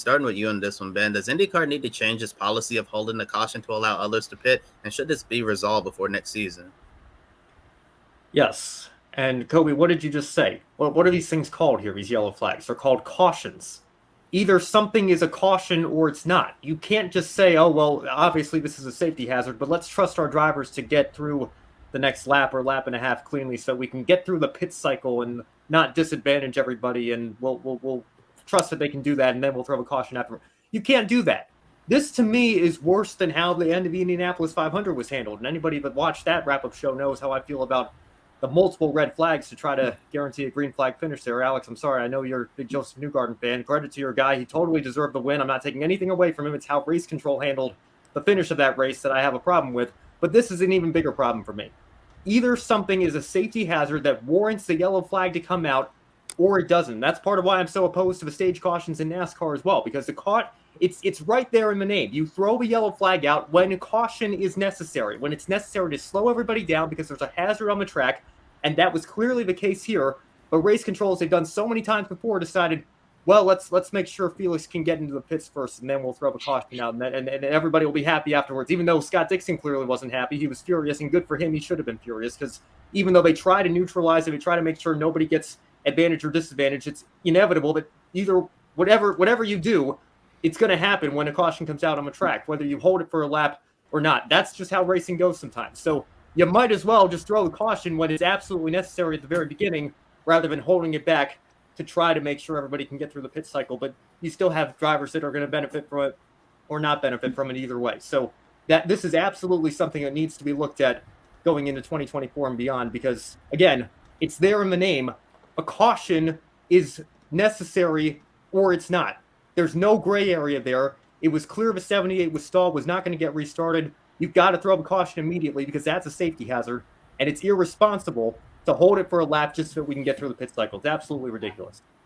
starting with you on this one, Ben. Does IndyCar need to change its policy of holding the caution to allow others to pit? And should this be resolved before next season? Yes. And Kobe, what did you just say? What are these things called here, these yellow flags? They're called cautions. Either something is a caution or it's not. You can't just say, oh, well, obviously this is a safety hazard, but let's trust our drivers to get through the next lap or lap and a half cleanly so we can get through the pit cycle and not disadvantage everybody, and we'll trust that they can do that, and then we'll throw a caution after. You can't do that. This, to me, is worse than how the end of the Indianapolis 500 was handled, and anybody that watched that wrap-up show knows how I feel about the multiple red flags to try to guarantee a green flag finish there. Alex, I'm sorry. I know you're a big Joseph Newgarden fan. Credit to your guy. He totally deserved the win. I'm not taking anything away from him. It's how race control handled the finish of that race that I have a problem with. But this is an even bigger problem for me. Either something is a safety hazard that warrants the yellow flag to come out, or it doesn't. That's part of why I'm so opposed to the stage cautions in NASCAR as well, because it's right there in the name. You throw a yellow flag out when caution is necessary, when it's necessary to slow everybody down because there's a hazard on the track. And that was clearly the case here. But race controls, they've done so many times before, decided, well, let's make sure Felix can get into the pits first, and then we'll throw a caution out, and everybody will be happy afterwards. Even though Scott Dixon clearly wasn't happy, he was furious, and good for him. He should have been furious, because even though they try to neutralize it, they try to make sure nobody gets advantage or disadvantage, it's inevitable that either whatever you do, it's going to happen when a caution comes out on the track, whether you hold it for a lap or not. That's just how racing goes sometimes. So you might as well just throw the caution when it's absolutely necessary at the very beginning, rather than holding it back to try to make sure everybody can get through the pit cycle. But you still have drivers that are going to benefit from it or not benefit from it either way. So this is absolutely something that needs to be looked at going into 2024 and beyond, because, again, it's there in the name. A caution is necessary or it's not. There's no gray area there. It was clear the 78 was stalled, was not going to get restarted. You've got to throw a caution immediately because that's a safety hazard, and it's irresponsible to hold it for a lap just so that we can get through the pit cycle. It's absolutely ridiculous.